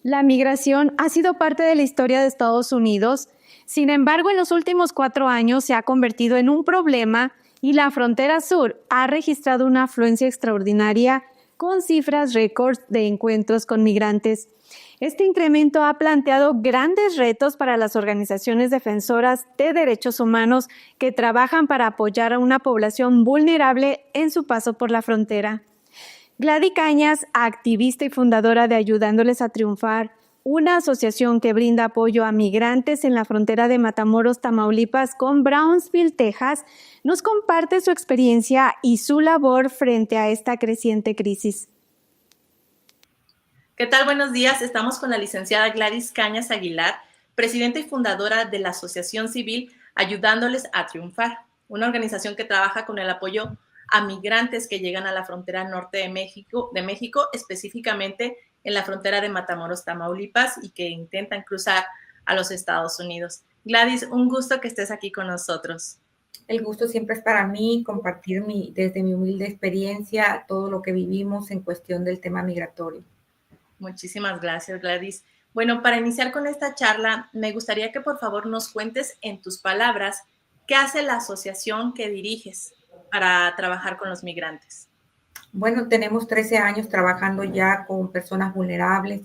La migración ha sido parte de la historia de Estados Unidos. Sin embargo, en los últimos 4 años se ha convertido en un problema y la frontera sur ha registrado una afluencia extraordinaria con cifras récords de encuentros con migrantes. Este incremento ha planteado grandes retos para las organizaciones defensoras de derechos humanos que trabajan para apoyar a una población vulnerable en su paso por la frontera. Gladys Cañas, activista y fundadora de Ayudándoles a Triunfar, una asociación que brinda apoyo a migrantes en la frontera de Matamoros, Tamaulipas, con Brownsville, Texas, nos comparte su experiencia y su labor frente a esta creciente crisis. ¿Qué tal? Buenos días. Estamos con la licenciada Gladys Cañas Aguilar, presidenta y fundadora de la Asociación Civil Ayudándoles a Triunfar, una organización que trabaja con el apoyo a migrantes que llegan a la frontera norte de México, específicamente en la frontera de Matamoros, Tamaulipas, y que intentan cruzar a los Estados Unidos. Gladys, un gusto que estés aquí con nosotros. El gusto siempre es para mí compartir desde mi humilde experiencia todo lo que vivimos en cuestión del tema migratorio. Muchísimas gracias, Gladys. Bueno, para iniciar con esta charla, me gustaría que por favor nos cuentes en tus palabras qué hace la asociación que diriges para trabajar con los migrantes. Bueno, tenemos 13 años trabajando ya con personas vulnerables,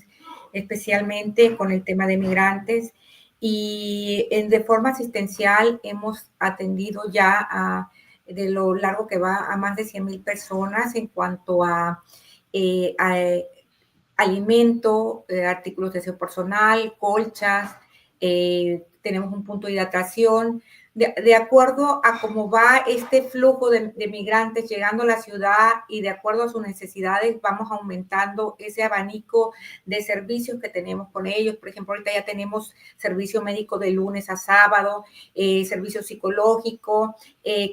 especialmente con el tema de migrantes, y de forma asistencial hemos atendido ya de lo largo que va a más de 100,000 personas en cuanto a alimento, artículos de aseo personal, colchas, tenemos un punto de hidratación. De acuerdo a cómo va este flujo de migrantes llegando a la ciudad y de acuerdo a sus necesidades, vamos aumentando ese abanico de servicios que tenemos con ellos. Por ejemplo, ahorita ya tenemos servicio médico de lunes a sábado, servicio psicológico,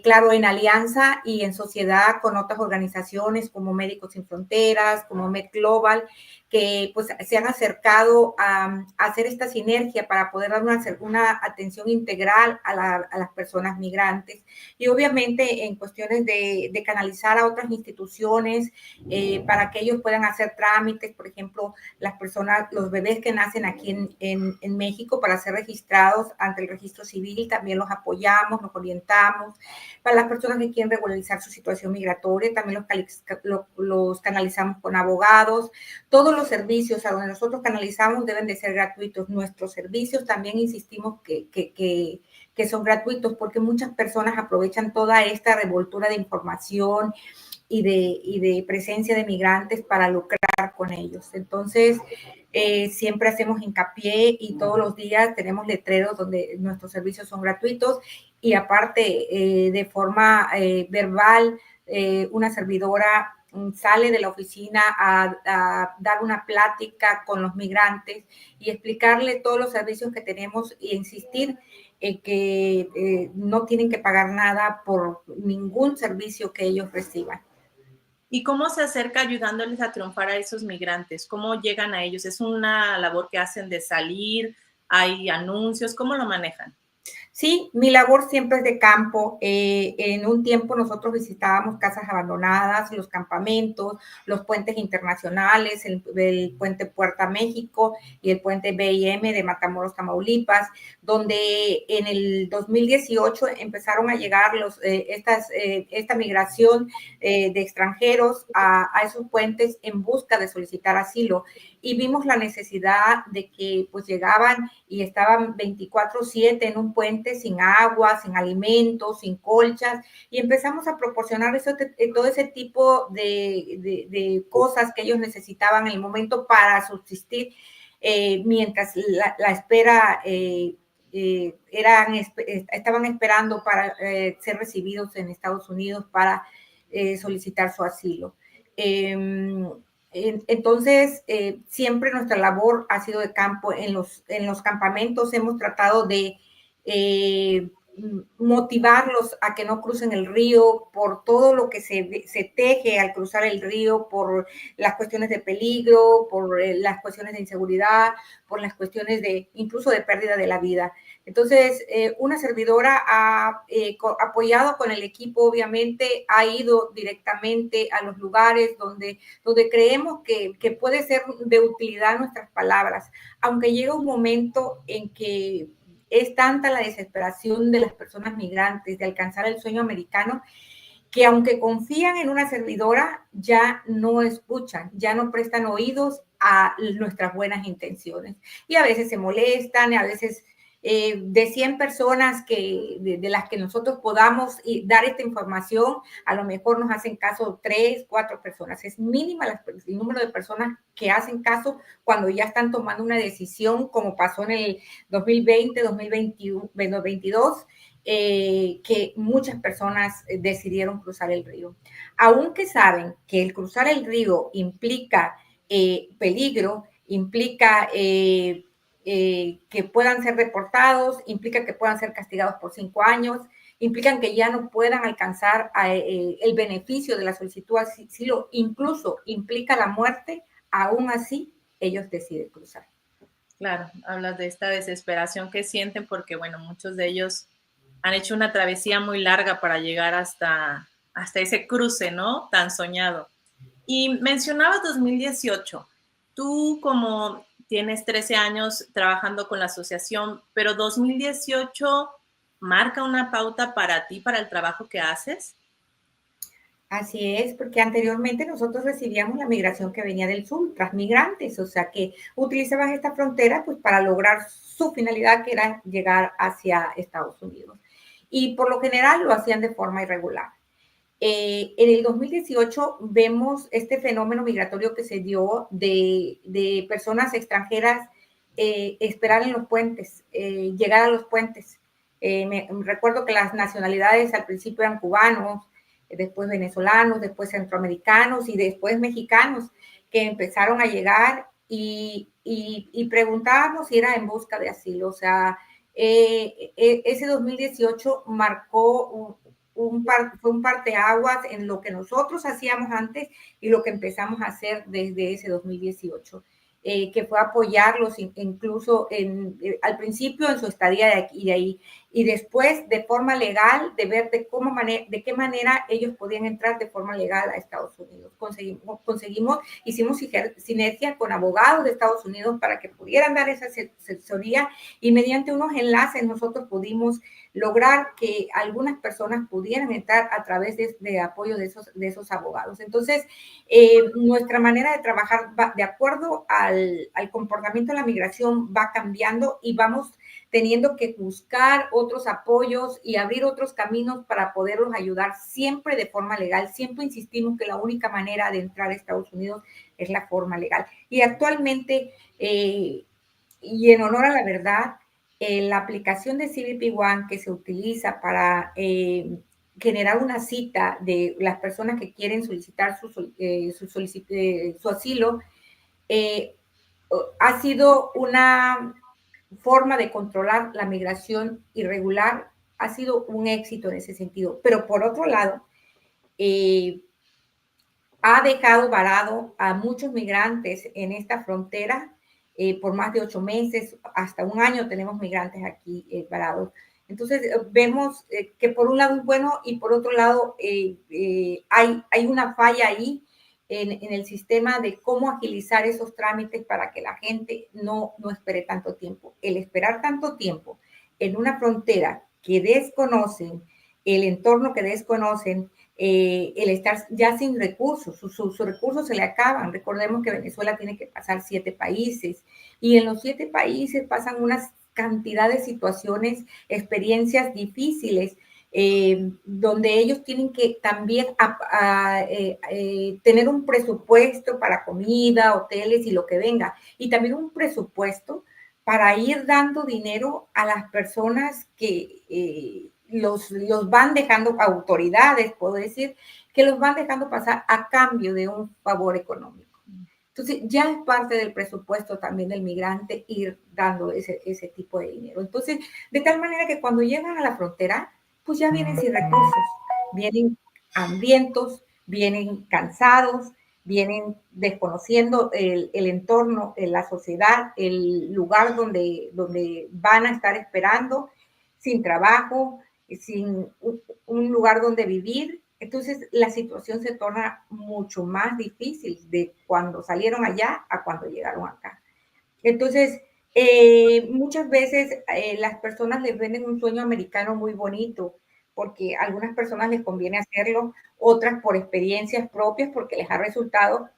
claro, en alianza y en sociedad con otras organizaciones como Médicos Sin Fronteras, como Med Global, que pues se han acercado a hacer esta sinergia para poder dar una atención integral a las personas migrantes. Y obviamente en cuestiones de canalizar a otras instituciones para que ellos puedan hacer trámites, por ejemplo, las personas, los bebés que nacen aquí en México para ser registrados ante el registro civil, también los apoyamos, los orientamos. Para las personas que quieren regularizar su situación migratoria, también los canalizamos con abogados. Todos los servicios a donde nosotros canalizamos deben de ser gratuitos. Nuestros servicios también insistimos que son gratuitos porque muchas personas aprovechan toda esta revoltura de información y de presencia de migrantes para lucrar con ellos. Entonces, siempre hacemos hincapié y todos los días tenemos letreros donde nuestros servicios son gratuitos y aparte de forma verbal, una servidora sale de la oficina a dar una plática con los migrantes y explicarle todos los servicios que tenemos y insistir en que no tienen que pagar nada por ningún servicio que ellos reciban. ¿Y cómo se acerca Ayudándoles a Triunfar a esos migrantes? ¿Cómo llegan a ellos? ¿Es una labor que hacen de salir? ¿Hay anuncios? ¿Cómo lo manejan? Sí, mi labor siempre es de campo. En un tiempo nosotros visitábamos casas abandonadas, los campamentos, los puentes internacionales, el puente Puerta México y el puente BIM de Matamoros, Tamaulipas, donde en el 2018 empezaron a llegar esta migración de extranjeros a esos puentes en busca de solicitar asilo. Y vimos la necesidad de que pues llegaban y estaban 24/7 en un puente sin agua, sin alimentos, sin colchas, y empezamos a proporcionar todo ese tipo de cosas que ellos necesitaban en el momento para subsistir mientras la espera estaban esperando para ser recibidos en Estados Unidos para solicitar su asilo. Entonces, siempre nuestra labor ha sido de campo. En los campamentos hemos tratado de motivarlos a que no crucen el río por todo lo que se teje al cruzar el río, por las cuestiones de peligro, por las cuestiones de inseguridad, por las cuestiones incluso de pérdida de la vida. Entonces, una servidora ha apoyado con el equipo, obviamente, ha ido directamente a los lugares donde creemos que puede ser de utilidad nuestras palabras, aunque llega un momento en que es tanta la desesperación de las personas migrantes de alcanzar el sueño americano, que aunque confían en una servidora, ya no escuchan, ya no prestan oídos a nuestras buenas intenciones. Y a veces se molestan, a veces de 100 personas de las que nosotros podamos dar esta información, a lo mejor nos hacen caso 3, 4 personas. Es mínima el número de personas que hacen caso cuando ya están tomando una decisión, como pasó en el 2020, 2021, 2022, que muchas personas decidieron cruzar el río. Aunque saben que el cruzar el río implica peligro, implica que puedan ser deportados, implica que puedan ser castigados por 5 años, implican que ya no puedan alcanzar el beneficio de la solicitud de asilo, incluso implica la muerte, aún así ellos deciden cruzar. Claro, hablas de esta desesperación que sienten porque, bueno, muchos de ellos han hecho una travesía muy larga para llegar hasta ese cruce, ¿no? Tan soñado. Y mencionabas 2018. Tú como tienes 13 años trabajando con la asociación, pero 2018 marca una pauta para ti, para el trabajo que haces. Así es, porque anteriormente nosotros recibíamos la migración que venía del sur, transmigrantes, o sea que utilizaban esta frontera pues para lograr su finalidad, que era llegar hacia Estados Unidos. Y por lo general lo hacían de forma irregular. En el 2018 vemos este fenómeno migratorio que se dio de personas extranjeras esperar en los puentes, llegar a los puentes. Recuerdo que las nacionalidades al principio eran cubanos, después venezolanos, después centroamericanos y después mexicanos que empezaron a llegar y preguntábamos si era en busca de asilo. O sea, ese 2018 marcó fue un parteaguas en lo que nosotros hacíamos antes y lo que empezamos a hacer desde ese 2018. Que fue apoyarlos incluso al principio en su estadía de aquí y de ahí, y después de forma legal, de ver de qué manera ellos podían entrar de forma legal a Estados Unidos. Hicimos sinergia con abogados de Estados Unidos para que pudieran dar esa asesoría, y mediante unos enlaces nosotros pudimos lograr que algunas personas pudieran entrar a través de apoyo de esos abogados. Entonces, nuestra manera de trabajar va, de acuerdo al comportamiento de la migración, va cambiando y vamos teniendo que buscar otros apoyos y abrir otros caminos para poderlos ayudar siempre de forma legal. Siempre insistimos que la única manera de entrar a Estados Unidos es la forma legal. Y actualmente, y en honor a la verdad, la aplicación de CBP One que se utiliza para generar una cita de las personas que quieren solicitar su asilo, ha sido una forma de controlar la migración irregular, ha sido un éxito en ese sentido. Pero por otro lado, ha dejado varado a muchos migrantes en esta frontera por más de 8 meses, hasta un año tenemos migrantes aquí varados. Entonces, vemos que por un lado es bueno y por otro lado hay una falla ahí en el sistema de cómo agilizar esos trámites para que la gente no espere tanto tiempo. El esperar tanto tiempo en una frontera que desconocen, el entorno que desconocen, el estar ya sin recursos, sus recursos se le acaban. Recordemos que Venezuela tiene que pasar 7 países y en los 7 países pasan unas cantidad de situaciones, experiencias difíciles, donde ellos tienen que también tener un presupuesto para comida, hoteles y lo que venga, y también un presupuesto para ir dando dinero a las personas que los van dejando, autoridades, puedo decir, que los van dejando pasar a cambio de un favor económico. Entonces, ya es parte del presupuesto también del migrante ir dando ese tipo de dinero. Entonces, de tal manera que cuando llegan a la frontera, pues ya vienen sin recursos, vienen hambrientos, vienen cansados, vienen desconociendo el entorno, la sociedad, el lugar donde van a estar esperando, sin trabajo, sin un lugar donde vivir. Entonces la situación se torna mucho más difícil de cuando salieron allá a cuando llegaron acá. Entonces, muchas veces las personas les venden un sueño americano muy bonito, porque a algunas personas les conviene hacerlo, otras por experiencias propias, porque les ha resultado,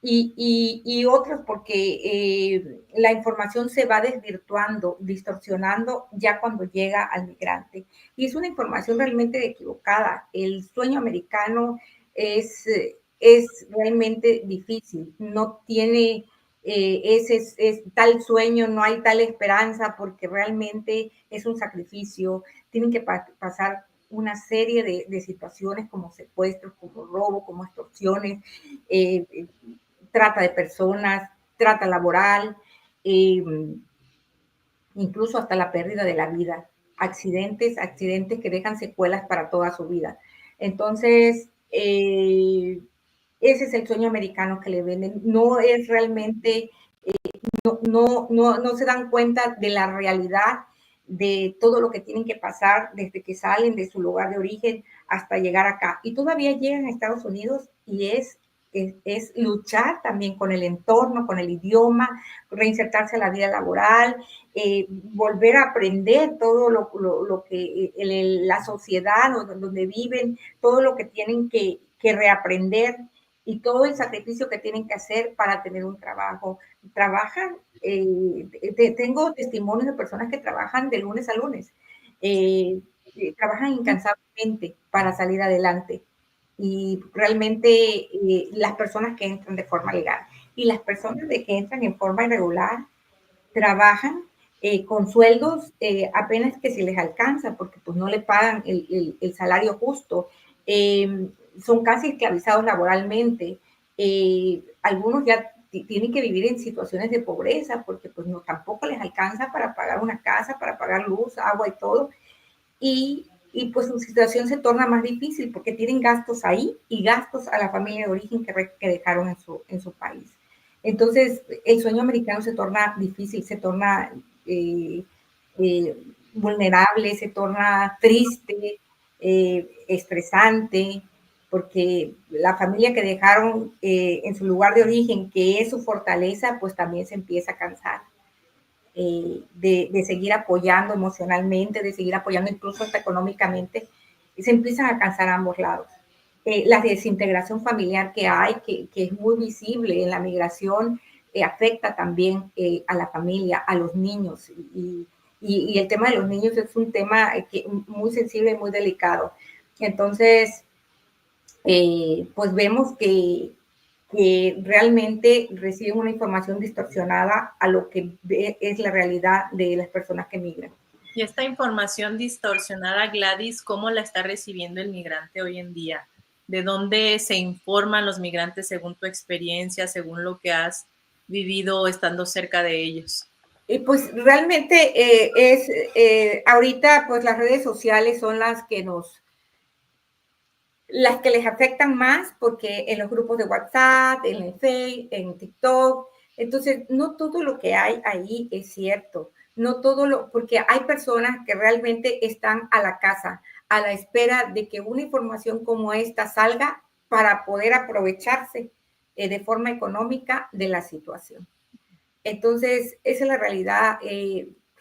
y otros porque la información se va desvirtuando, distorsionando ya cuando llega al migrante. Y es una información realmente equivocada. El sueño americano es, es realmente difícil, no tiene ese tal sueño, no hay tal esperanza, porque realmente es un sacrificio. Tienen que pasar una serie de situaciones como secuestros, como robo, como extorsiones, trata de personas, trata laboral, incluso hasta la pérdida de la vida, accidentes que dejan secuelas para toda su vida. Entonces, ese es el sueño americano que le venden. No es realmente, no se dan cuenta de la realidad de todo lo que tienen que pasar desde que salen de su lugar de origen hasta llegar acá. Y todavía llegan a Estados Unidos y es luchar también con el entorno, con el idioma, reinsertarse a la vida laboral, volver a aprender todo lo que la sociedad donde viven, todo lo que tienen que reaprender y todo el sacrificio que tienen que hacer para tener un trabajo. Trabajan, tengo testimonios de personas que trabajan de lunes a lunes, trabajan incansablemente para salir adelante y realmente las personas que entran de forma legal y las personas que entran en forma irregular trabajan con sueldos apenas que se les alcanza porque pues no le pagan el salario justo, son casi esclavizados laboralmente, algunos ya tienen que vivir en situaciones de pobreza porque pues no, tampoco les alcanza para pagar una casa, para pagar luz, agua y todo, y pues su situación se torna más difícil porque tienen gastos ahí y gastos a la familia de origen que dejaron en su país. Entonces, el sueño americano se torna difícil, se torna vulnerable, se torna triste, estresante, porque la familia que dejaron en su lugar de origen, que es su fortaleza, pues también se empieza a cansar. De seguir apoyando emocionalmente, de seguir apoyando incluso hasta económicamente, y se empiezan a cansar a ambos lados. La desintegración familiar que hay, que es muy visible en la migración, afecta también a la familia, a los niños, y el tema de los niños es un tema muy sensible y muy delicado. Entonces, pues vemos que realmente reciben una información distorsionada a lo que es la realidad de las personas que migran. Y esta información distorsionada, Gladys, ¿cómo la está recibiendo el migrante hoy en día? ¿De dónde se informan los migrantes según tu experiencia, según lo que has vivido estando cerca de ellos? Y pues realmente ahorita pues las redes sociales son las que les afectan más porque en los grupos de WhatsApp, en el Facebook, en TikTok, entonces no todo lo que hay ahí es cierto, no todo porque hay personas que realmente están a la casa, a la espera de que una información como esta salga para poder aprovecharse de forma económica de la situación. Entonces, esa es la realidad.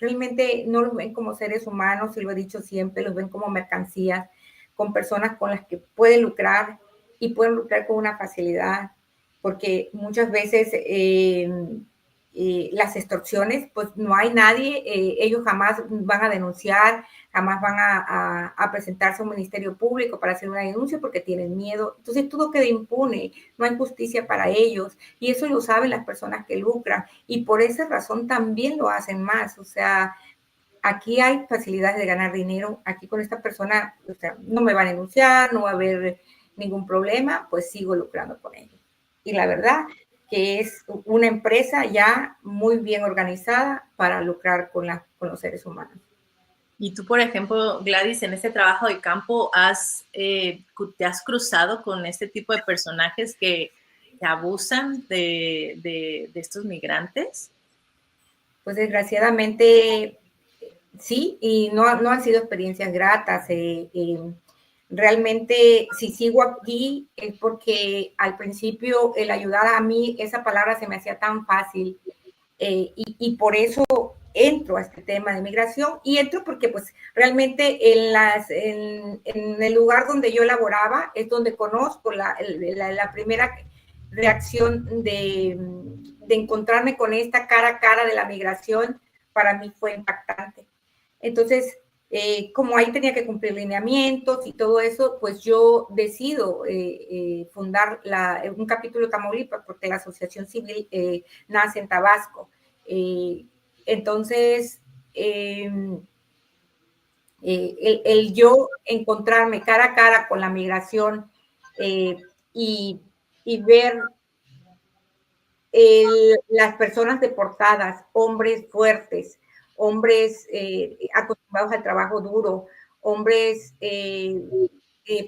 Realmente no los ven como seres humanos, y lo he dicho siempre, los ven como mercancías, con personas con las que pueden lucrar y pueden lucrar con una facilidad, porque muchas veces las extorsiones, pues no hay nadie, ellos jamás van a denunciar, jamás van a presentarse a un ministerio público para hacer una denuncia porque tienen miedo. Entonces todo queda impune, no hay justicia para ellos y eso lo saben las personas que lucran y por esa razón también lo hacen más. O sea, aquí hay facilidades de ganar dinero, aquí con esta persona, o sea, no me va a denunciar, no va a haber ningún problema, pues sigo lucrando con ellos. Y la verdad que es una empresa ya muy bien organizada para lucrar con los seres humanos. Y tú, por ejemplo, Gladys, en este trabajo de campo, ¿te has cruzado con este tipo de personajes que abusan de estos migrantes? Pues desgraciadamente sí, y no han sido experiencias gratas. Realmente, si sigo aquí es porque al principio el ayudar a mí, esa palabra se me hacía tan fácil, y por eso entro a este tema de migración, y entro porque pues realmente en el lugar donde yo laboraba es donde conozco la primera reacción de encontrarme con esta cara a cara de la migración. Para mí fue impactante. Entonces, como ahí tenía que cumplir lineamientos y todo eso, pues yo decido fundar un capítulo de Tamaulipas, porque la asociación civil nace en Tabasco. Entonces, el yo encontrarme cara a cara con la migración, y ver las personas deportadas, hombres fuertes, hombres acostumbrados al trabajo duro, hombres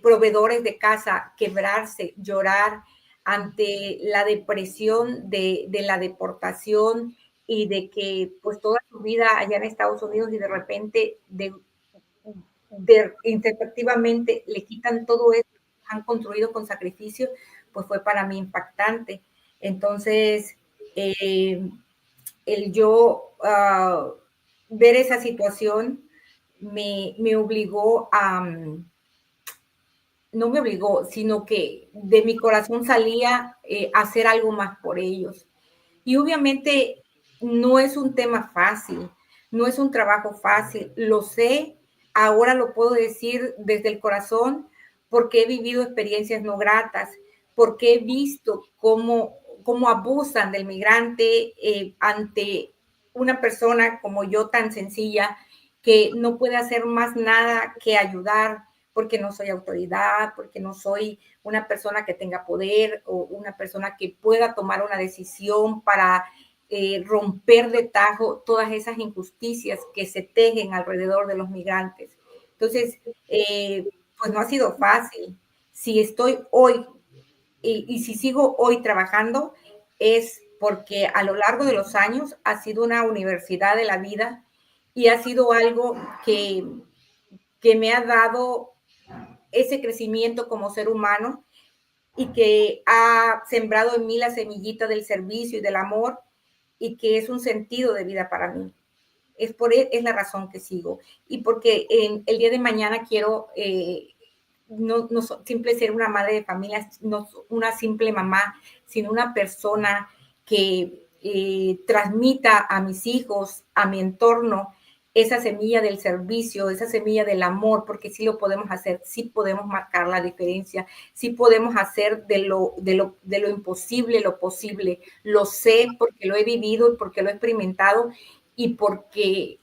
proveedores de casa, quebrarse, llorar ante la depresión de la deportación y de que pues toda su vida allá en Estados Unidos y de repente intempestivamente le quitan todo eso que han construido con sacrificio, pues fue para mí impactante. Entonces, el yo ver esa situación me obligó no me obligó, sino que de mi corazón salía hacer algo más por ellos. Y obviamente no es un tema fácil, no es un trabajo fácil, lo sé, ahora lo puedo decir desde el corazón porque he vivido experiencias no gratas, porque he visto cómo abusan del migrante ante una persona como yo tan sencilla que no puede hacer más nada que ayudar porque no soy autoridad, porque no soy una persona que tenga poder o una persona que pueda tomar una decisión para romper de tajo todas esas injusticias que se tejen alrededor de los migrantes. Entonces, pues no ha sido fácil. Si estoy hoy y si sigo hoy trabajando, es porque a lo largo de los años ha sido una universidad de la vida y ha sido algo que me ha dado ese crecimiento como ser humano y que ha sembrado en mí la semillita del servicio y del amor y que es un sentido de vida para mí. Es la razón que sigo y porque el día de mañana quiero no simple ser una madre de familia, no una simple mamá, sino una persona que transmita a mis hijos, a mi entorno, esa semilla del servicio, esa semilla del amor, porque sí lo podemos hacer, sí podemos marcar la diferencia, sí podemos hacer de lo imposible lo posible. Lo sé porque lo he vivido y porque lo he experimentado y porque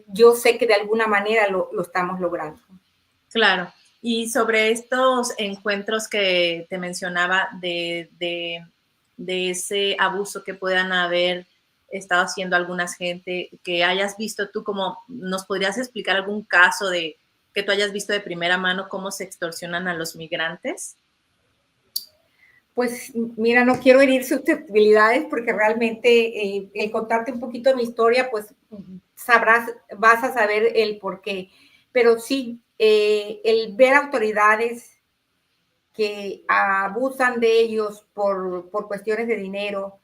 yo sé que de alguna manera lo estamos logrando. Claro. Y sobre estos encuentros que te mencionaba de ese abuso que puedan haber estado haciendo algunas gente, que hayas visto tú, como nos podrías explicar algún caso de que tú hayas visto de primera mano cómo se extorsionan a los migrantes? Pues mira, no quiero herir susceptibilidades porque realmente el contarte un poquito de mi historia, pues vas a saber el por qué. Pero sí, el ver autoridades que abusan de ellos por cuestiones de dinero,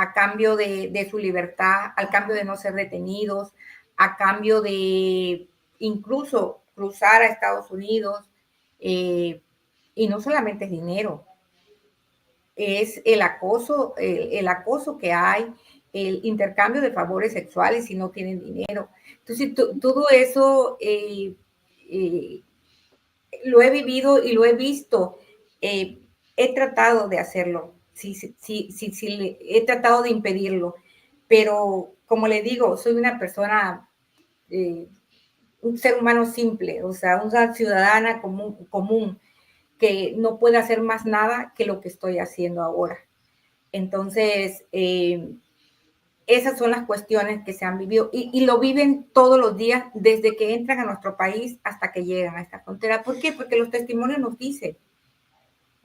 a cambio de su libertad, al cambio de no ser detenidos, a cambio de incluso cruzar a Estados Unidos, y no solamente es dinero, es el acoso que hay, el intercambio de favores sexuales si no tienen dinero. Entonces, todo eso lo he vivido y lo he visto. He tratado de hacerlo, sí, he tratado de impedirlo, pero como le digo, soy una persona, un ser humano simple, o sea, una ciudadana común que no puede hacer más nada que lo que estoy haciendo ahora. Entonces, esas son las cuestiones que se han vivido y lo viven todos los días desde que entran a nuestro país hasta que llegan a esta frontera. ¿Por qué? Porque los testimonios nos dicen,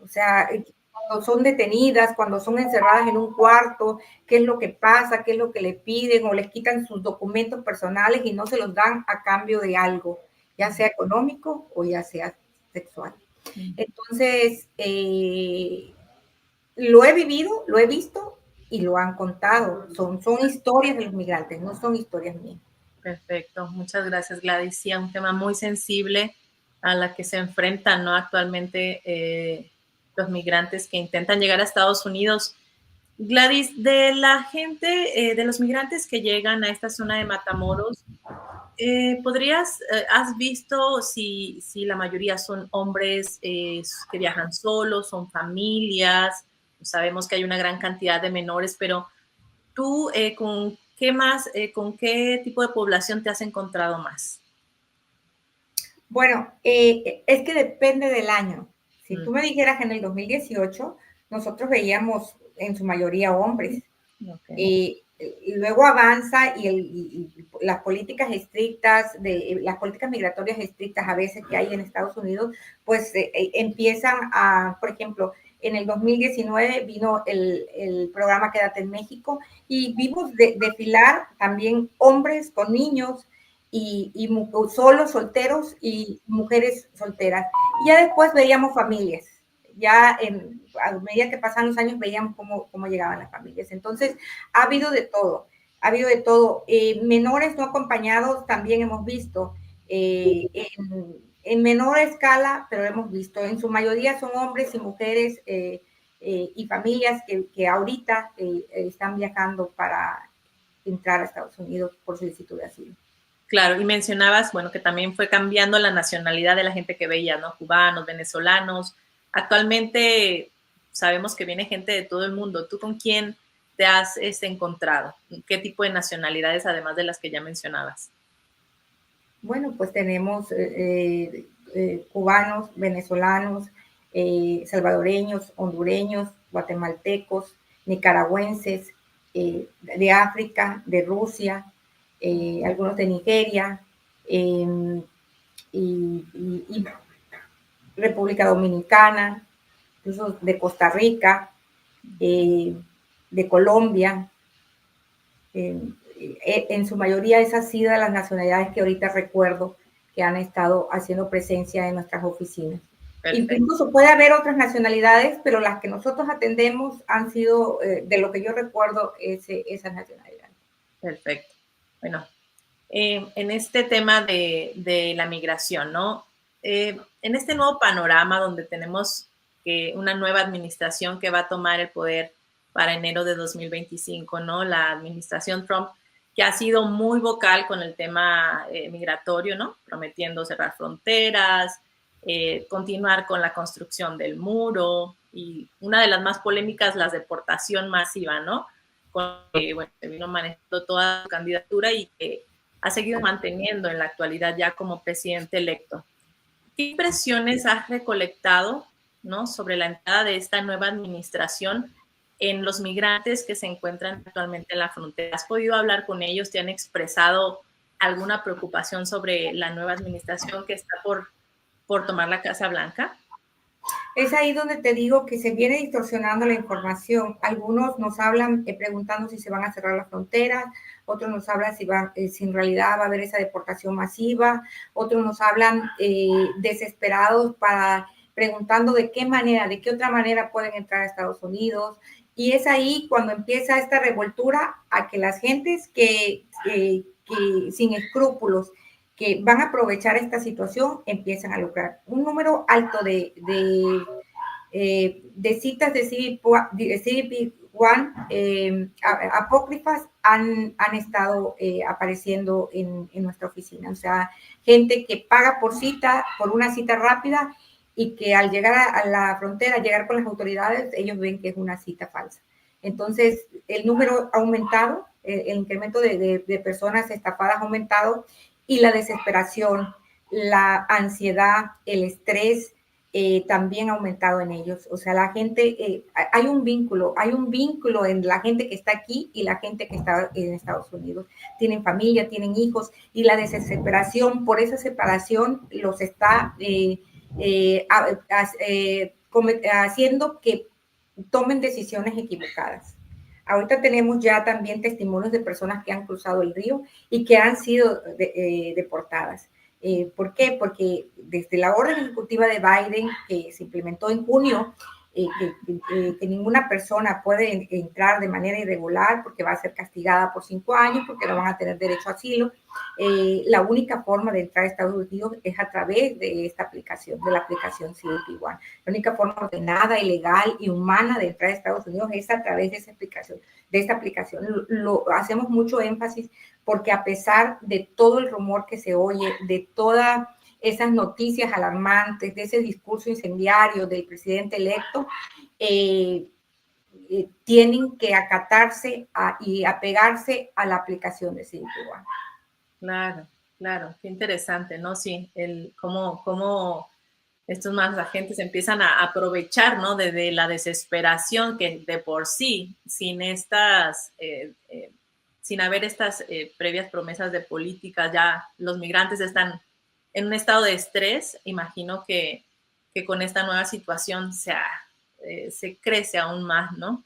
o sea, cuando son detenidas, cuando son encerradas en un cuarto, qué es lo que pasa, qué es lo que le piden o les quitan sus documentos personales y no se los dan a cambio de algo, ya sea económico o ya sea sexual. Entonces, lo he vivido, lo he visto y lo han contado. Son historias de los migrantes, no son historias mías. Perfecto, muchas gracias, Gladys. Sí, un tema muy sensible a la que se enfrentan, ¿no? Actualmente los migrantes que intentan llegar a Estados Unidos. Gladys, de la gente, de los migrantes que llegan a esta zona de Matamoros, ¿has visto si la mayoría son hombres que viajan solos, son familias? Sabemos que hay una gran cantidad de menores, pero tú, con qué tipo de población te has encontrado más? Bueno, es que depende del año. Si tú me dijeras que en el 2018 nosotros veíamos en su mayoría hombres, y luego avanza y las políticas estrictas, las políticas migratorias estrictas a veces que hay en Estados Unidos, pues empiezan a, por ejemplo, en el 2019 vino el programa Quédate en México y vimos desfilar también hombres con niños y solos, solteros y mujeres solteras. Y ya después veíamos familias. Ya a medida que pasan los años veíamos cómo llegaban las familias. Entonces, ha habido de todo, ha habido de todo. Menores no acompañados también hemos visto, en menor escala, pero hemos visto. En su mayoría son hombres y mujeres y familias que ahorita están viajando para entrar a Estados Unidos por solicitud de asilo. Claro, y mencionabas, bueno, que también fue cambiando la nacionalidad de la gente que veía, ¿no? Cubanos, venezolanos. Actualmente sabemos que viene gente de todo el mundo. ¿Tú con quién te has encontrado? ¿Qué tipo de nacionalidades, además de las que ya mencionabas? Bueno, pues tenemos cubanos, venezolanos, salvadoreños, hondureños, guatemaltecos, nicaragüenses, de África, de Rusia, algunos de Nigeria y República Dominicana, incluso de Costa Rica, de Colombia. En su mayoría esas han sido las nacionalidades que ahorita recuerdo que han estado haciendo presencia en nuestras oficinas. Perfecto. Incluso puede haber otras nacionalidades, pero las que nosotros atendemos han sido, de lo que yo recuerdo, esas nacionalidades. Perfecto. Bueno, en este tema de la migración, ¿no? En este nuevo panorama donde tenemos una nueva administración que va a tomar el poder para enero de 2025, ¿no? La administración Trump, que ha sido muy vocal con el tema migratorio, ¿no? Prometiendo cerrar fronteras, continuar con la construcción del muro y una de las más polémicas, la deportación masiva, ¿no? Con que, bueno, se vino manejando toda su candidatura y que ha seguido manteniendo en la actualidad ya como presidente electo. ¿Qué impresiones has recolectado, ¿no? Sobre la entrada de esta nueva administración en los migrantes que se encuentran actualmente en la frontera? ¿Has podido hablar con ellos? ¿Te han expresado alguna preocupación sobre la nueva administración que está por tomar la Casa Blanca? Es ahí donde te digo que se viene distorsionando la información. Algunos nos hablan preguntando si se van a cerrar las fronteras, otros nos hablan si en realidad va a haber esa deportación masiva, otros nos hablan desesperados preguntando de qué otra manera pueden entrar a Estados Unidos. Y es ahí cuando empieza esta revoltura a que las gentes que sin escrúpulos, que van a aprovechar esta situación, empiezan a lograr un número alto de citas de CBP One apócrifas han estado apareciendo en nuestra oficina. O sea, gente que paga por una cita rápida y que al llegar a la frontera, llegar con las autoridades, ellos ven que es una cita falsa. Entonces, el número ha aumentado, el incremento de personas estafadas ha aumentado y la desesperación, la ansiedad, el estrés, también ha aumentado en ellos. O sea, la gente, hay un vínculo en la gente que está aquí y la gente que está en Estados Unidos. Tienen familia, tienen hijos, y la desesperación por esa separación los está haciendo que tomen decisiones equivocadas. Ahorita tenemos ya también testimonios de personas que han cruzado el río y que han sido deportadas. ¿Por qué? Porque desde la orden ejecutiva de Biden, que se implementó en junio, que ninguna persona puede entrar de manera irregular porque va a ser castigada por 5 años, porque no van a tener derecho a asilo. La única forma de entrar a Estados Unidos es a través de esta aplicación, de la aplicación CBP One. La única forma ordenada, ilegal y humana de entrar a Estados Unidos es a través de esa aplicación. Lo hacemos mucho énfasis porque a pesar de todo el rumor que se oye, de todas esas noticias alarmantes, de ese discurso incendiario del presidente electo, tienen que acatarse y apegarse a la aplicación de CBP One. Claro, claro, qué interesante, ¿no? Sí, cómo estos más agentes empiezan a aprovechar, ¿no? De la desesperación que de por sí, sin haber estas previas promesas de políticas, ya los migrantes están en un estado de estrés. Imagino que con esta nueva situación se crece aún más, ¿no?